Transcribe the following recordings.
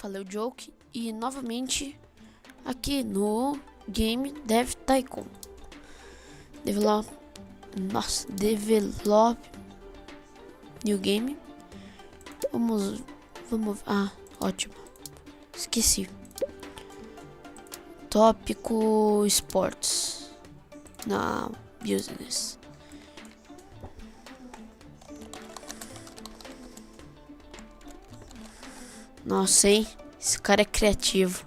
falei o Joke e novamente aqui no Game Dev Tycoon. Develop New Game. Vamos. Ah, ótimo. Esqueci. Tópico Sports. Na Business. Nossa, hein? Esse cara é criativo.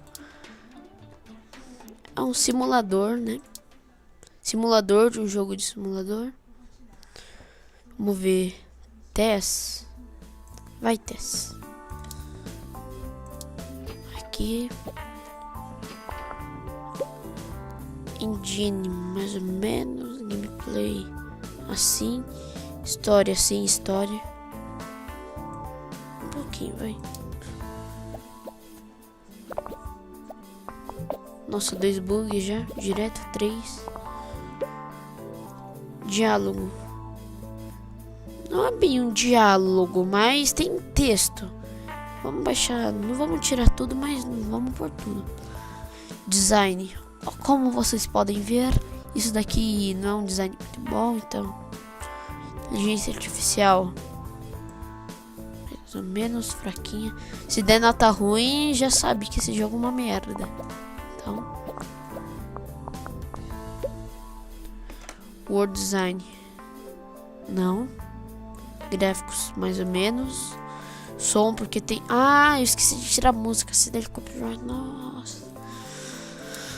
É um simulador, né? Simulador de um jogo de simulador. Vamos ver. Tess. Vai, Tess. Aqui. Engine, mais ou menos. Gameplay. Assim. História, sem história. Um pouquinho, vai. Nossa, 2 bugs já. Direto, 3. Diálogo. Não é bem um diálogo, mas tem texto. Vamos baixar. Não vamos tirar tudo, mas vamos por tudo. Design. Como vocês podem ver, isso daqui não é um design muito bom, então. Inteligência artificial. Mais ou menos fraquinha. Se der nota ruim, já sabe que esse jogo é uma merda. Então. World Design. Não. Gráficos, mais ou menos. Som, porque tem... Ah, eu esqueci de tirar a música. Se der copyright, nossa.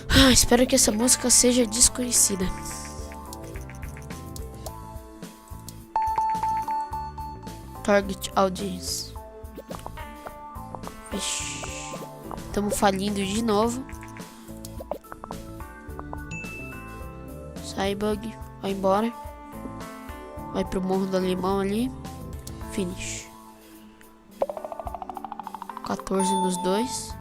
Ah, espero que essa música seja desconhecida. Target Audience. Estamos falindo de novo. Sai, bug. Vai embora. Vai pro Morro do Alemão ali. Finish. 14 nos dois.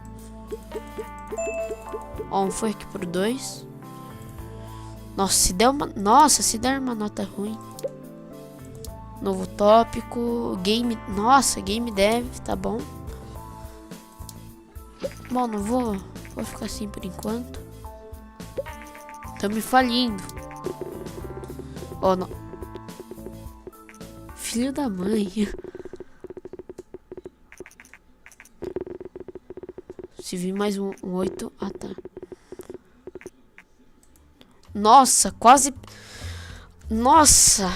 Ó, um foi aqui pro 2. Nossa, se der uma nota ruim. Novo tópico. Game. Nossa, Game Dev, tá bom. Bom, não vou ficar assim por enquanto. Tô me falindo. Ó, não. Filho da mãe. Se vir mais um 8. Ah, tá. Nossa, quase. Nossa.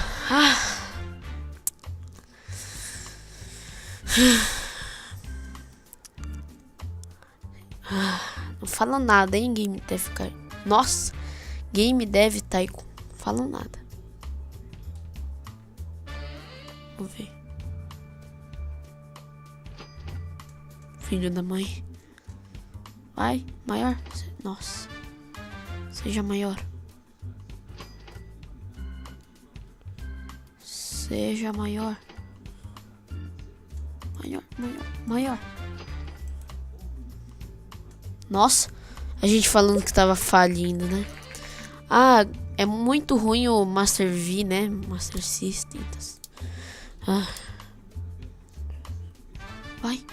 Não fala nada, hein, Game Dev. Nossa. Game Dev Tycoon. Não fala nada. Vamos ver. Filho da mãe. Vai, maior. Nossa. Seja maior. Seja maior. Maior. Nossa. A gente falando que tava falindo, né? Ah, é muito ruim o Master V, né? Master System. Ah. Vai.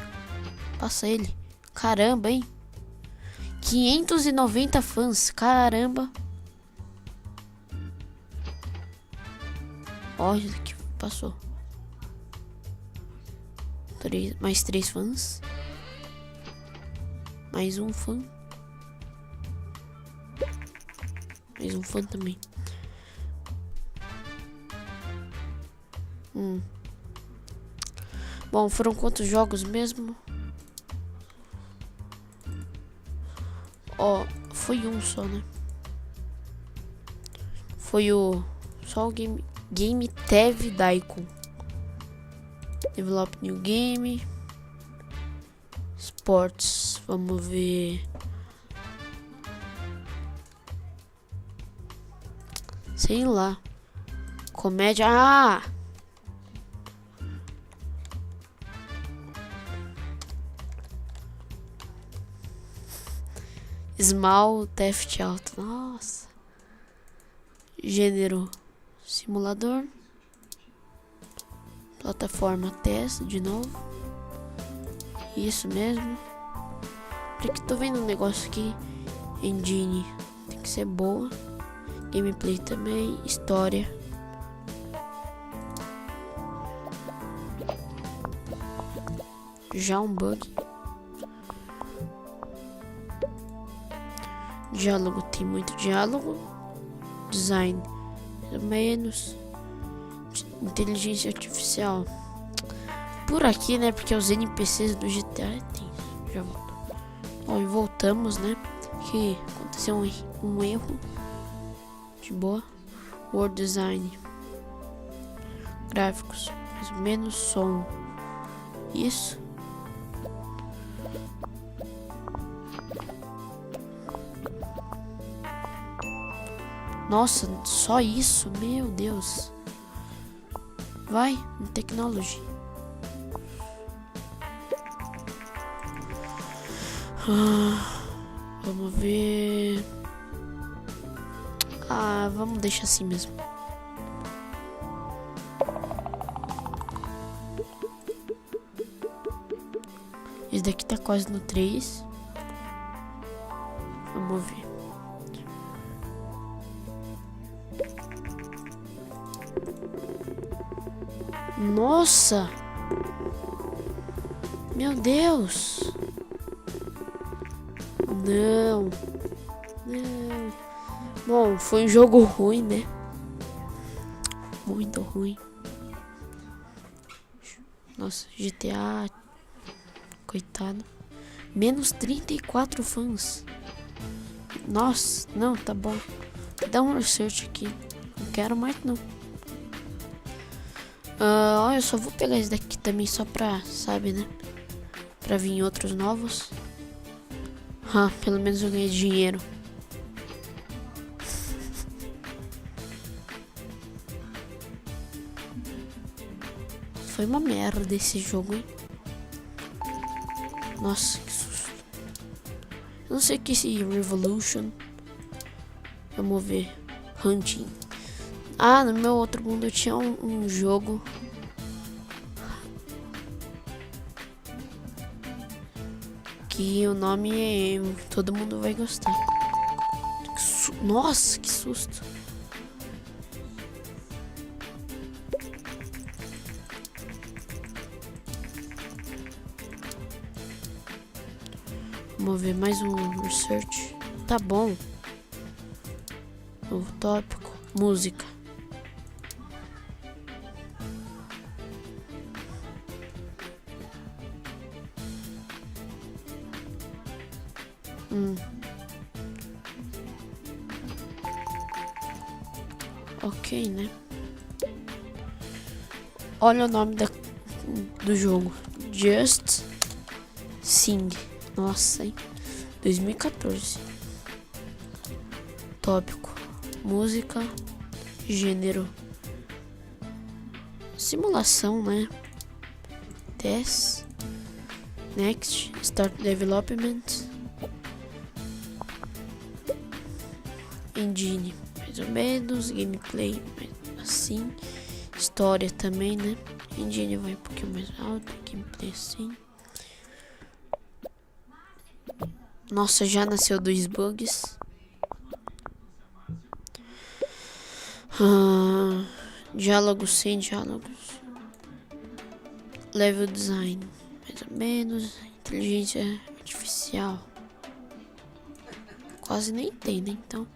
Passa ele. Caramba, hein? 590 fãs. Caramba. Olha que passou. Mais 3 fãs. Mais um fã. Mais um fã também. Bom, foram quantos jogos mesmo? Ó, foi um só, né? Foi só o Game Dev Tycoon. Develop New Game. Sports. Vamos ver. Sei lá. Comédia. Ah! Small Theft Auto. Nossa. Gênero simulador. Plataforma teste de novo. Isso mesmo. Peraí que tô vendo um negócio aqui. Engine tem que ser boa. Gameplay também. História. Já um bug. Diálogo, tem muito diálogo. Design, menos. Inteligência artificial. Por aqui, né? Porque os NPCs do GTA tem. Já voltou. Bom, e voltamos, né? Que aconteceu um erro. De boa. World design. Gráficos. Mais ou menos som. Isso. Nossa, só isso? Meu Deus. Vai, em technology. Vamos ver. Vamos deixar assim mesmo. Esse daqui tá quase no 3. Vamos ver. Nossa! Meu Deus! Não! Não! Bom, foi um jogo ruim, né? Muito ruim. Nossa, GTA. Coitado. Menos 34 fãs. Nossa, não, tá bom. Dá um research aqui. Não quero mais, não. Eu só vou pegar esse daqui também só pra, sabe, né? Pra vir outros novos. Pelo menos eu ganhei dinheiro. Foi uma merda esse jogo, hein? Nossa, que susto. Eu não sei o que é esse Revolution. Vamos ver. Hunting. No meu outro mundo eu tinha um jogo. Que o nome é... Todo mundo vai gostar. Nossa, que susto. Vamos ver mais um research. Tá bom. Novo tópico. Música. Ok, né? Olha o nome do jogo. Just Sing. Nossa, hein? 2014. Tópico. Música. Gênero. Simulação, né? Test. Next. Start Development. Engine. Mais ou menos. Gameplay. Assim. História também, né? Engine vai um pouquinho mais alto. Gameplay assim. Nossa, já nasceu 2 bugs. Diálogos sem diálogos. Level design. Mais ou menos. Inteligência artificial. Quase nem tem, né? Então.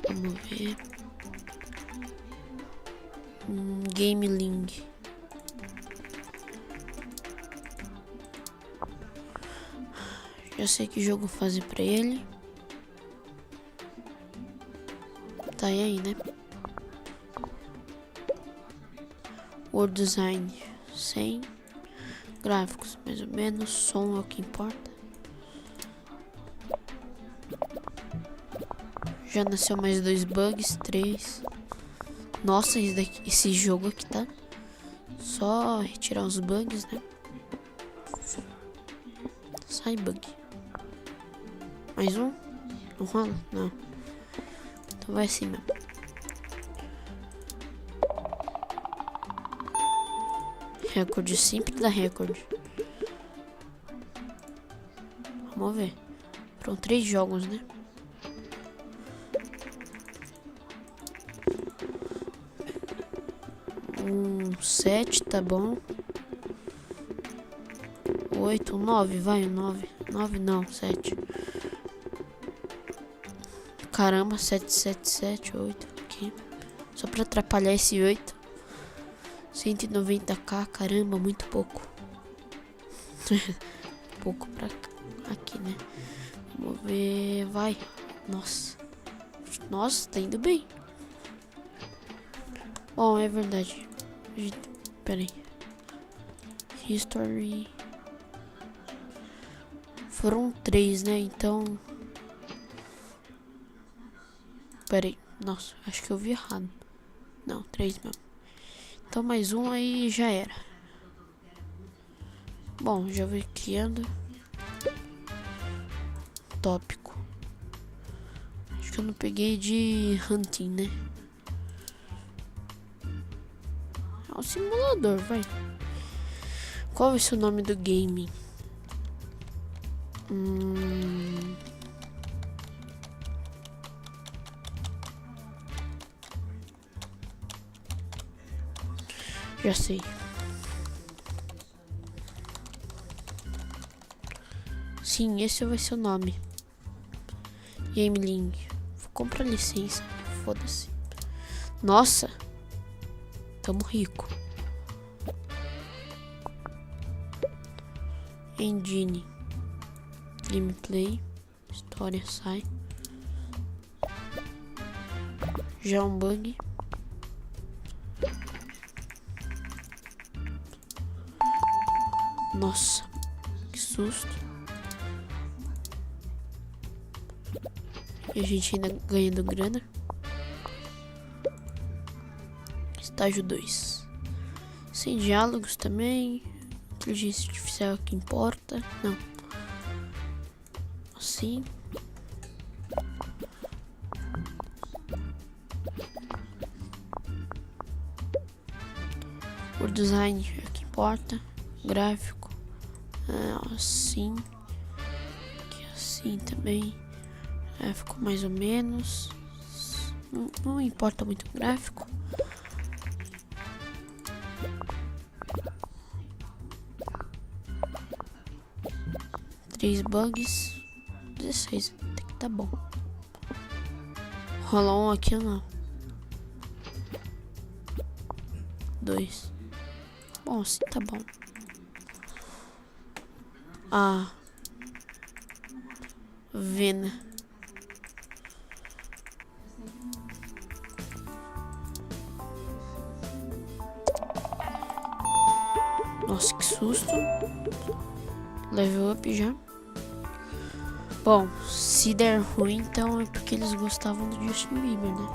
Vamos ver. Game Link. Já sei que jogo fazer pra ele. Tá aí, né? World Design 100. Gráficos, mais ou menos. Som é o que importa. Já nasceu mais 2 bugs, 3. Nossa, esse jogo aqui tá só retirar os bugs, né? Sai bug. Mais um? Não rola? Não. Então vai assim mesmo. Recorde, sempre dá recorde. Vamos ver. Foram 3 jogos, né? Um 7, tá bom. 8, 9, vai, 9. 9 não, 7. Caramba, 7, 7, 7, 8 aqui. Só pra atrapalhar esse 8. 190k, caramba, muito pouco. Pouco pra aqui, né? Vamos ver, vai. Nossa. Nossa, tá indo bem. Bom, é verdade. Pera aí. History. Foram 3, né? Então... Pera aí. Nossa, acho que eu vi errado. Não, 3 mesmo. Então mais um aí já era. Bom, já vou criando. Tópico. Acho que eu não peguei de hunting, né? É um simulador, vai. Qual vai ser o nome do game? Já sei. Sim, esse vai ser o nome. Gameling. Vou comprar licença. Foda-se. Nossa. Tamo rico. Engine. Gameplay. História sai. Já é um bug. Nossa, que susto. E a gente ainda ganhando grana. Estágio 2. Sem diálogos também. Inteligência artificial que importa. Não. Assim. O design é o que importa. Gráfico. Assim. Aqui assim também. Ficou mais ou menos. Não importa muito o gráfico. Três bugs. 16. Tem que tá bom. Rola um aqui ou não? 2. Bom, assim tá bom. Vena. Nossa, que susto. Level up já. Bom, se der ruim, então é porque eles gostavam do Justin Bieber, né?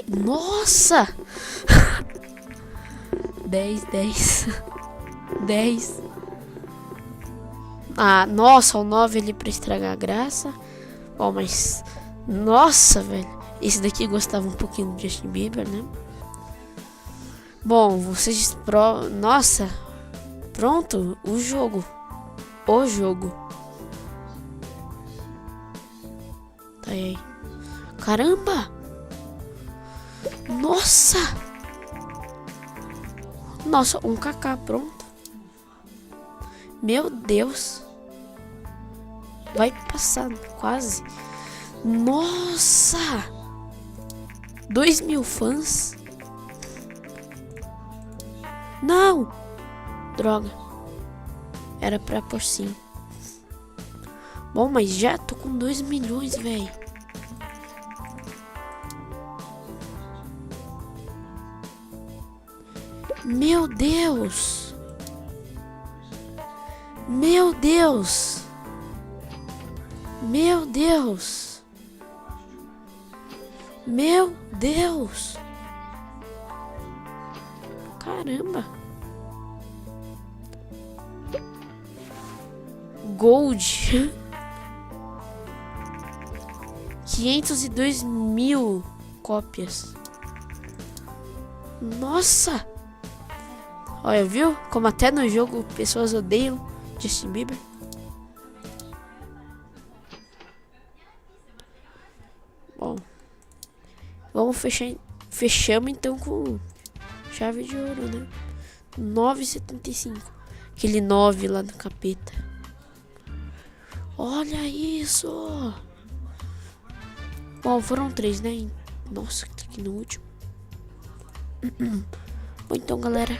Nossa! 10, 10. 10. Nossa, o 9 ali pra estragar a graça. Bom, mas... Nossa, velho. Esse daqui gostava um pouquinho do Justin Bieber, né? Bom, vocês... Nossa! Pronto, o jogo. O jogo. Tá aí. Caramba! Nossa! Nossa, 1kk, pronto. Meu Deus. Vai passar, quase. Nossa! 2.000 fãs. Não! Droga. Era pra por sim. Bom, mas já tô com 2 milhões, velho. Meu Deus. Meu Deus. Meu Deus. Meu Deus. Caramba. Gold. 502.000 cópias. Nossa. Olha, viu? Como até no jogo pessoas odeiam Justin Bieber. Bom, vamos fechar. Fechamos então com chave de ouro, né? 9,75. Aquele 9 lá no capeta. Olha isso! Bom, foram 3, né? Nossa, tá aqui no último. Bom, então, galera.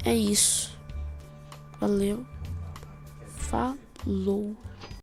É isso. Valeu. Falou.